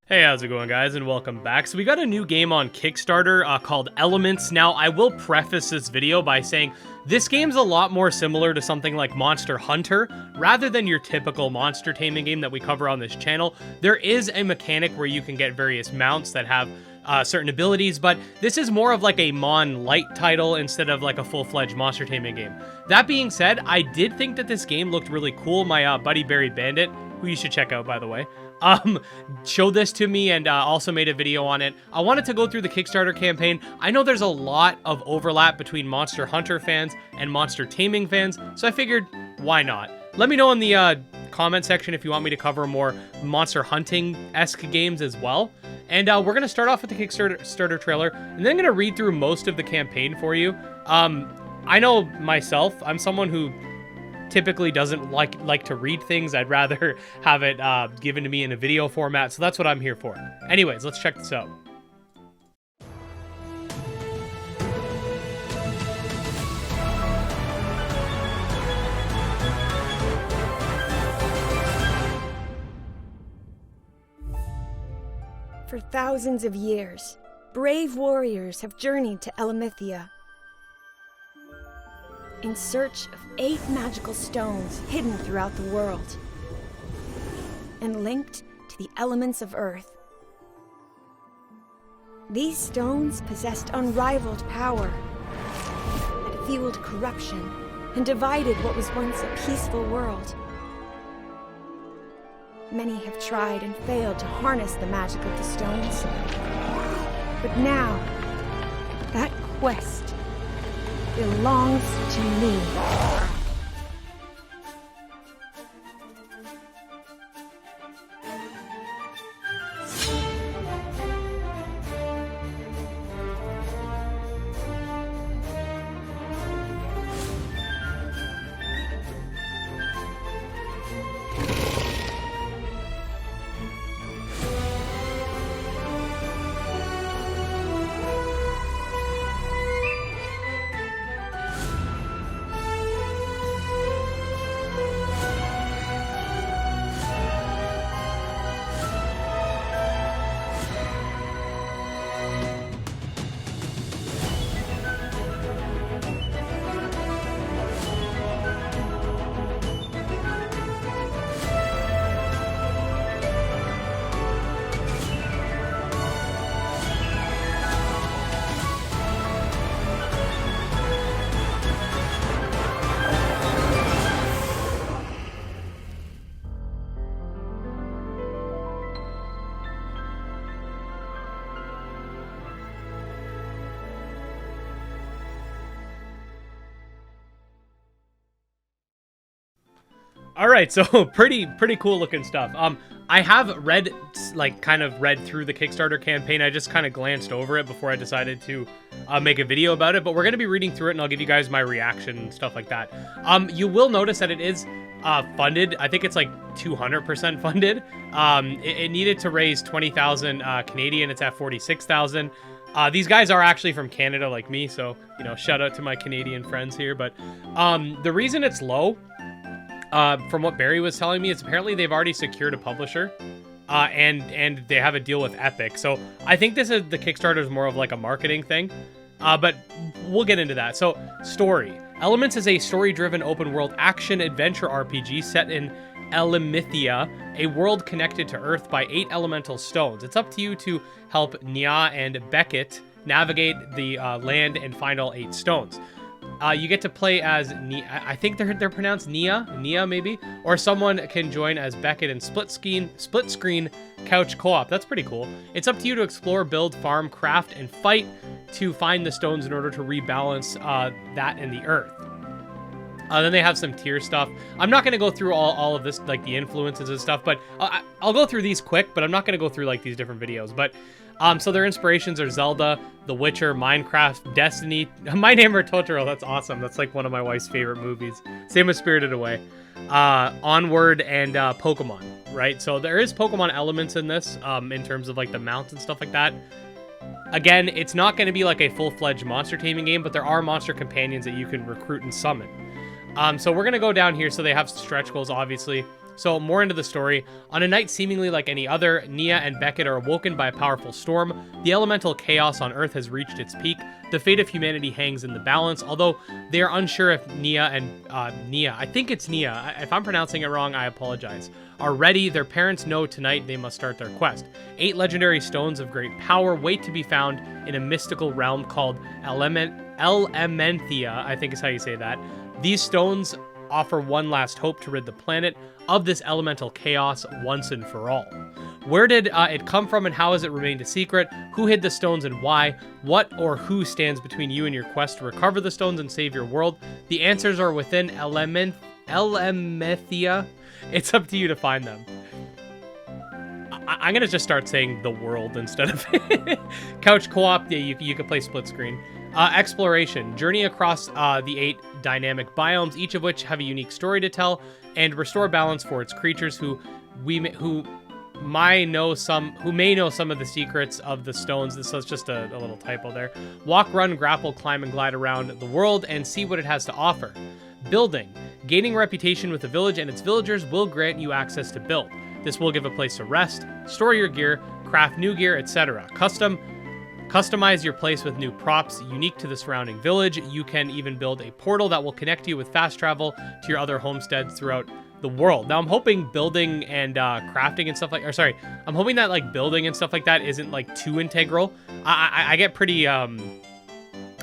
Hey, how's it going, guys, and welcome back. So we got a new game on Kickstarter called Elements. Now, I will preface this video by saying this game's a lot more similar to something like Monster Hunter, rather than your typical monster taming game that we cover on this channel. There is a mechanic where you can get various mounts that have certain abilities, but this is more of like a Mon light title instead of like a full-fledged monster taming game. That being said, I did think that this game looked really cool. My buddy Barry Bandit, who you should check out, by the way, showed this to me and also made a video on it. I wanted to go through the Kickstarter campaign. I know there's a lot of overlap between Monster Hunter fans and Monster Taming fans, so I figured, why not? Let me know in the comment section if you want me to cover more Monster Hunting-esque games as well. And we're going to start off with the Kickstarter trailer, and then I'm going to read through most of the campaign for you. I know myself, I'm someone who typically doesn't like to read things. I'd rather have it given to me in a video format, so that's what I'm here for. Anyways, let's check this out. For thousands of years, brave warriors have journeyed to Elemithia in search of 8 magical stones hidden throughout the world and linked to the elements of Earth. These stones possessed unrivaled power that fueled corruption and divided what was once a peaceful world. Many have tried and failed to harness the magic of the stones, but now that quest belongs to me. All right, so pretty cool looking stuff. I have read through the Kickstarter campaign. I just kind of glanced over it before I decided to make a video about it, but we're going to be reading through it and I'll give you guys my reaction and stuff like that. You will notice that it is funded. I think it's like 200% funded. It needed to raise 20,000 Canadian. It's at 46,000. These guys are actually from Canada like me, so, you know, shout out to my Canadian friends here. But the reason it's low, from what Barry was telling me, it's apparently they've already secured a publisher, and they have a deal with Epic. So I think the Kickstarter is more of like a marketing thing, but we'll get into that. So story. Elements is a story-driven open-world action-adventure RPG set in Elemithia, a world connected to Earth by 8 elemental stones. It's up to you to help Nia and Beckett navigate the land and find all 8 stones. You get to play as Nia. I think they're pronounced Nia maybe, or someone can join as Beckett in split screen couch co-op. That's pretty cool. It's up to you to explore, build, farm, craft, and fight to find the stones in order to rebalance that in the Earth. Then they have some tier stuff. I'm not going to go through all of this, like the influences and stuff, but I'll go through these quick, but I'm not going to go through like these different videos. But so their inspirations are Zelda, The Witcher, Minecraft, Destiny, My Neighbor Totoro. That's awesome. That's like one of my wife's favorite movies. Same with Spirited Away. Onward, and Pokemon, right? So there is Pokemon elements in this, in terms of like the mounts and stuff like that. Again, it's not going to be like a full-fledged monster taming game, but there are monster companions that you can recruit and summon. So we're going to go down here. So they have stretch goals, obviously. So more into the story. On a night seemingly like any other, Nia and Beckett are awoken by a powerful storm. The elemental chaos on Earth has reached its peak. The fate of humanity hangs in the balance, although they are unsure if Nia and Nia, I think it's Nia, if I'm pronouncing it wrong, I apologize, are ready. Their parents know tonight they must start their quest. 8 legendary stones of great power wait to be found in a mystical realm called Elementhia, I think is how you say that. These stones offer one last hope to rid the planet of this elemental chaos once and for all. Where did it come from and how has it remained a secret? Who hid the stones and why? What or who stands between you and your quest to recover the stones and save your world? The answers are within Elemethia. It's up to you to find them. I'm going to just start saying the world instead of couch co-op. Yeah, you can play split screen. Exploration. Journey across the 8 dynamic biomes, each of which have a unique story to tell, and restore balance for its creatures who may know some of the secrets of the stones. This is just a little typo there. Walk, run, grapple, climb, and glide around the world and see what it has to offer. Building. Gaining reputation with the village and its villagers will grant you access to build. This will give a place to rest, store your gear, craft new gear, etc. Customize your place with new props unique to the surrounding village. You can even build a portal that will connect you with fast travel to your other homesteads throughout the world. Now, I'm hoping building and crafting and stuff like, I'm hoping that like building and stuff like that isn't like too integral. I get pretty,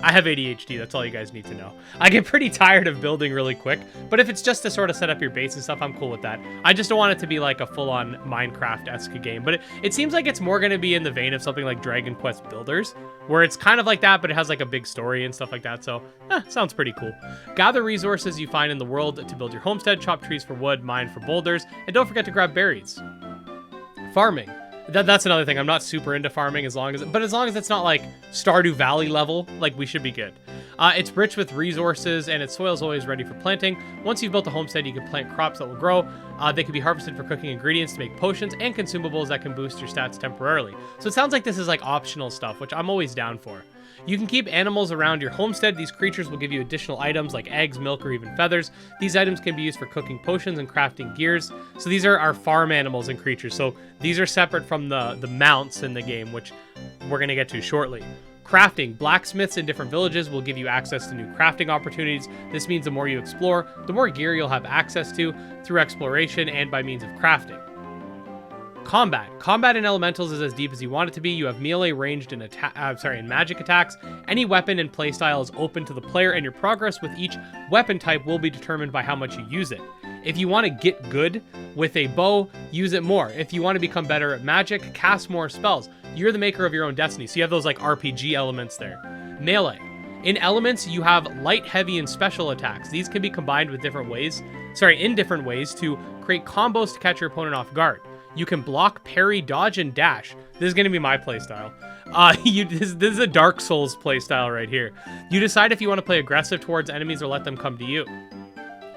I have ADHD, that's all you guys need to know. I get pretty tired of building really quick, but if it's just to sort of set up your base and stuff, I'm cool with that. I just don't want it to be like a full-on Minecraft-esque game, but it seems like it's more going to be in the vein of something like Dragon Quest Builders, where it's kind of like that, but it has like a big story and stuff like that, so sounds pretty cool. Gather resources you find in the world to build your homestead, chop trees for wood, mine for boulders, and don't forget to grab berries. Farming. That's another thing. I'm not super into farming as long as it's not like Stardew Valley level, like we should be good. It's rich with resources and its soil is always ready for planting. Once you've built a homestead, you can plant crops that will grow. They can be harvested for cooking ingredients to make potions and consumables that can boost your stats temporarily. So it sounds like this is like optional stuff, which I'm always down for. You can keep animals around your homestead. These creatures will give you additional items like eggs, milk, or even feathers. These items can be used for cooking potions and crafting gears. So these are our farm animals and creatures. So these are separate from the mounts in the game, which we're going to get to shortly. Crafting. Blacksmiths in different villages will give you access to new crafting opportunities. This means the more you explore, the more gear you'll have access to through exploration and by means of crafting. Combat. Combat in elementals is as deep as you want it to be. You have melee, ranged, and magic attacks. Any weapon and playstyle is open to the player, and your progress with each weapon type will be determined by how much you use it. If you want to get good with a bow, use it more. If you want to become better at magic, cast more spells. You're the maker of your own destiny, so you have those like RPG elements there. Melee. In elements, you have light, heavy, and special attacks. These can be combined with in different ways to create combos to catch your opponent off guard. You can block, parry, dodge, and dash. This is going to be my playstyle. This is a Dark Souls playstyle right here. You decide if you want to play aggressive towards enemies or let them come to you.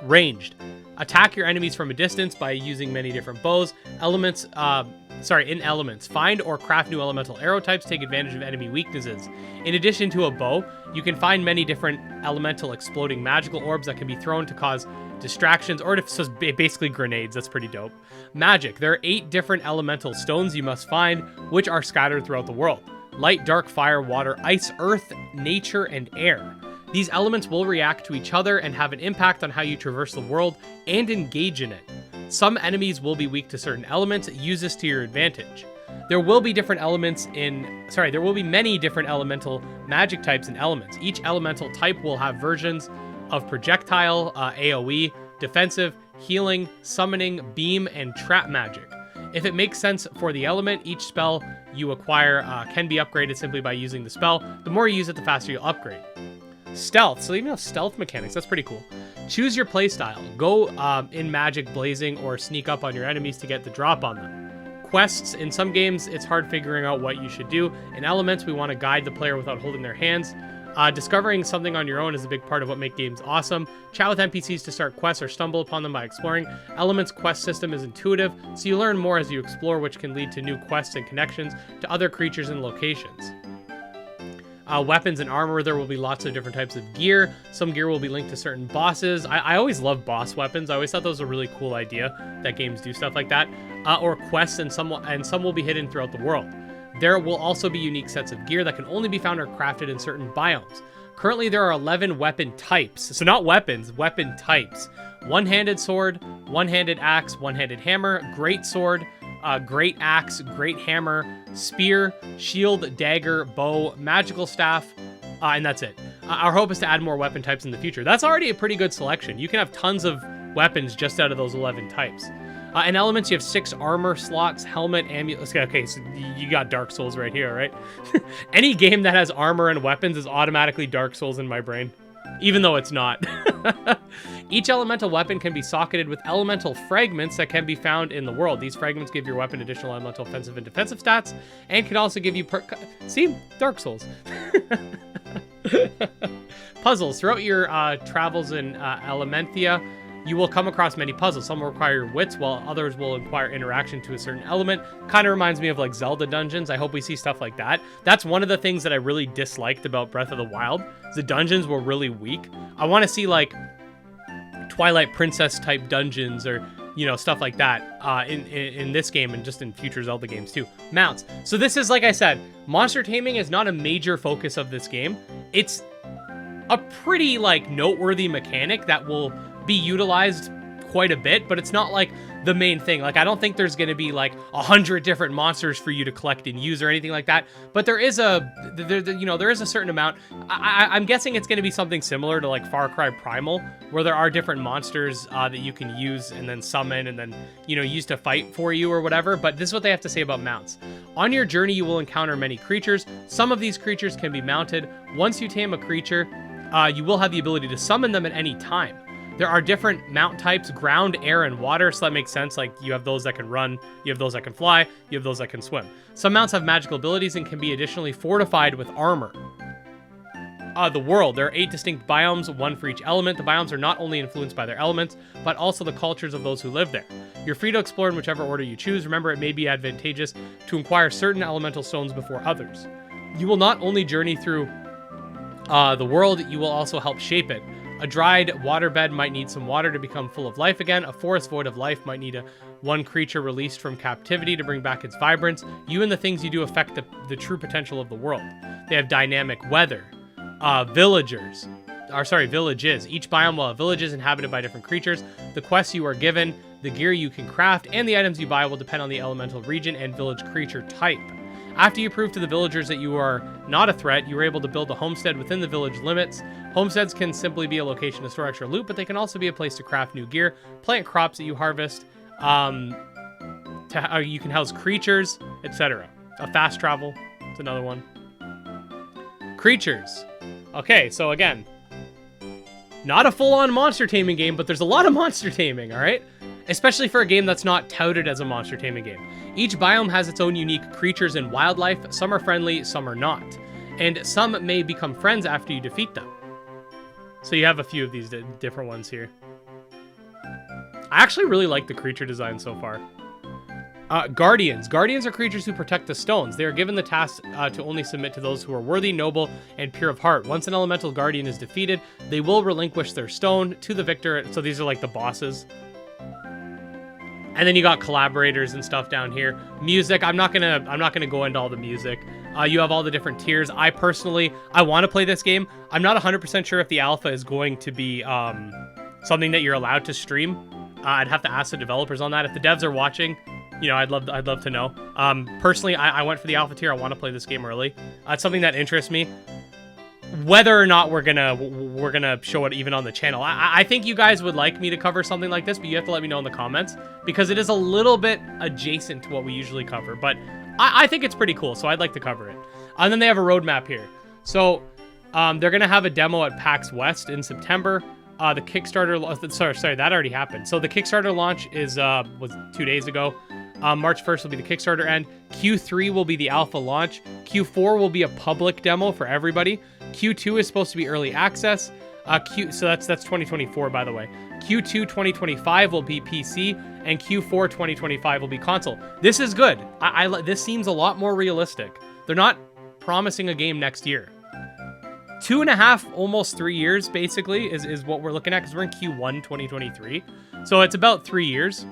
Ranged. Attack your enemies from a distance by using many different bows. In elements. Find or craft new elemental arrow types. Take advantage of enemy weaknesses. In addition to a bow, you can find many different elemental exploding magical orbs that can be thrown to cause distractions, or so basically grenades. That's pretty dope. Magic. There are 8 different elemental stones you must find, which are scattered throughout the world. Light, dark, fire, water, ice, earth, nature, and air. These elements will react to each other and have an impact on how you traverse the world and engage in it. Some enemies will be weak to certain elements. Use this to your advantage. There will be many different elemental magic types and elements. Each elemental type will have versions of projectile, AoE, defensive, healing, summoning, beam, and trap magic. If it makes sense for the element, each spell you acquire can be upgraded simply by using the spell. The more you use it, the faster you'll upgrade. Stealth. So even have stealth mechanics. That's pretty cool. Choose your playstyle. Go in magic blazing or sneak up on your enemies to get the drop on them. Quests. In some games, it's hard figuring out what you should do. In elements, we want to guide the player without holding their hands. Discovering something on your own is a big part of what makes games awesome. Chat with NPCs to start quests or stumble upon them by exploring. Elements quest system is intuitive, so you learn more as you explore, which can lead to new quests and connections to other creatures and locations. Weapons and armor, there will be lots of different types of gear. Some gear will be linked to certain bosses. I always love boss weapons. I always thought that was a really cool idea that games do stuff like that. Or quests, and some will be hidden throughout the world. There will also be unique sets of gear that can only be found or crafted in certain biomes. Currently, there are 11 weapon types. So not weapons, weapon types. One-handed sword, one-handed axe, one-handed hammer, great sword, great axe, great hammer, spear, shield, dagger, bow, magical staff, and that's it. Our hope is to add more weapon types in the future. That's already a pretty good selection. You can have tons of weapons just out of those 11 types. In elements, you have 6 armor slots, helmet, amulet. Okay, so you got Dark Souls right here, right? Any game that has armor and weapons is automatically Dark Souls in my brain, even though it's not. Each elemental weapon can be socketed with elemental fragments that can be found in the world. These fragments give your weapon additional elemental offensive and defensive stats, and can also give you see? Dark Souls. Puzzles. Throughout your travels in Elementhia, you will come across many puzzles. Some will require your wits, while others will require interaction to a certain element. Kind of reminds me of like Zelda dungeons. I hope we see stuff like that. That's one of the things that I really disliked about Breath of the Wild. The dungeons were really weak. I want to see like Twilight Princess type dungeons, or stuff like that in this game, and just in future Zelda games too. Mounts. So this is, like I said, monster taming is not a major focus of this game. It's a pretty like noteworthy mechanic that will be utilized quite a bit, but it's not like the main thing. Like, I don't think there's going to be like 100 different monsters for you to collect and use or anything like that, but there is a certain amount. I'm guessing it's going to be something similar to like Far Cry Primal, where there are different monsters that you can use and then summon and then use to fight for you or whatever. But this is what they have to say about mounts. On your journey, you will encounter many creatures. Some of these creatures can be mounted. Once you tame a creature, you will have the ability to summon them at any time. There are different mount types: ground, air, and water, so that makes sense. Like, you have those that can run, you have those that can fly, you have those that can swim. Some mounts have magical abilities and can be additionally fortified with armor. The world. There are 8 distinct biomes, 1 for each element. The biomes are not only influenced by their elements, but also the cultures of those who live there. You're free to explore in whichever order you choose. Remember, it may be advantageous to acquire certain elemental stones before others. You will not only journey through the world, you will also help shape it. A dried waterbed might need some water to become full of life again. A forest void of life might need one creature released from captivity to bring back its vibrance. You and the things you do affect the true potential of the world. They have dynamic weather. Villages. Each biome will have villages inhabited by different creatures. The quests you are given, the gear you can craft, and the items you buy will depend on the elemental region and village creature type. After you prove to the villagers that you are not a threat, you are able to build a homestead within the village limits. Homesteads can simply be a location to store extra loot, but they can also be a place to craft new gear, plant crops that you harvest, you can house creatures, etc. A fast travel, it's another one. Creatures. Okay, so again, not a full-on monster taming game, but there's a lot of monster taming, all right? Especially for a game that's not touted as a monster taming game. Each biome has its own unique creatures and wildlife. Some are friendly, some are not. And some may become friends after you defeat them. So you have a few of these different ones here. I actually really like the creature design so far. Guardians. Guardians are creatures who protect the stones. They are given the task to only submit to those who are worthy, noble, and pure of heart. Once an elemental guardian is defeated, they will relinquish their stone to the victor. So these are like the bosses. And then you got collaborators and stuff down here. Music, I'm not gonna go into all the music. You have all the different tiers. I want to play this game. I'm not 100% sure if the alpha is going to be something that you're allowed to stream. I'd have to ask the developers on that. If the devs are watching, I'd love to know. Personally, I went for the alpha tier. I want to play this game early. It's something that interests me. Whether or not we're gonna show it even on the channel, I think you guys would like me to cover something like this, but you have to let me know in the comments, because it is a little bit adjacent to what we usually cover. But I think it's pretty cool, so I'd like to cover it. And then they have a roadmap here. So they're gonna have a demo at PAX West in September. The Kickstarter, sorry, that already happened. So the Kickstarter launch was 2 days ago. March 1st will be the Kickstarter end. Q3 will be the alpha launch. Q4 will be a public demo for everybody. Q2 is supposed to be early access. So that's 2024, by the way. Q2 2025 will be PC, and Q4 2025 will be console. This is good. This seems a lot more realistic. They're not promising a game next year. 2.5, almost 3 years, basically, is what we're looking at, because we're in Q1 2023. So it's about 3 years.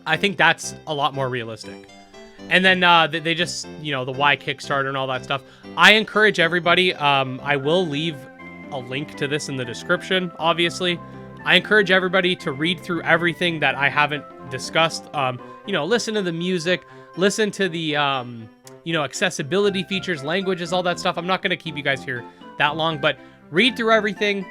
I think that's a lot more realistic. And then they just, you know, the why Kickstarter and all that stuff. I encourage everybody, I will leave a link to this in the description, obviously. I encourage everybody to read through everything that I haven't discussed. You know, listen to the music, listen to the, you know, accessibility features, languages, all that stuff. I'm not going to keep you guys here that long, but read through everything.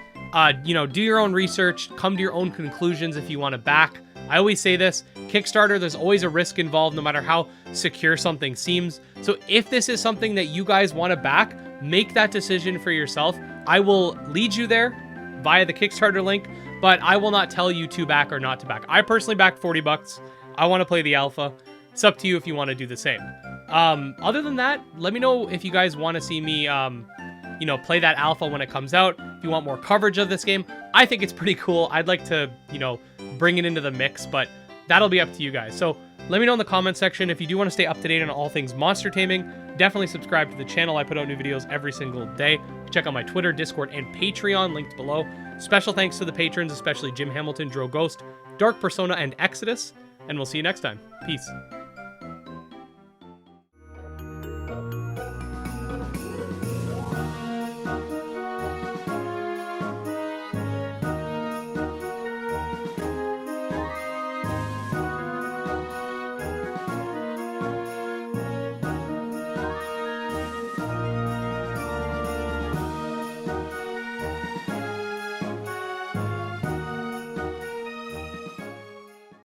You know, do your own research, come to your own conclusions if you want to back. I always say this, Kickstarter, there's always a risk involved no matter how secure something seems. So if this is something that you guys want to back, make that decision for yourself. I will lead you there via the Kickstarter link, but I will not tell you to back or not to back. I personally backed $40. I want to play the alpha. It's up to you if you want to do the same. Other than that, let me know if you guys want to see me, you know, play that alpha when it comes out. If you want more coverage of this game, I think it's pretty cool. I'd like to, you know, bring it into the mix, but that'll be up to you guys. So let me know in the comment section if you do want to stay up to date on all things monster taming. Definitely subscribe to the channel. I put out new videos every single day. Check out my Twitter, Discord, and Patreon linked below. Special thanks to the patrons, especially Jim Hamilton, Dro Ghost, Dark Persona, and Exodus. And we'll see you next time. Peace.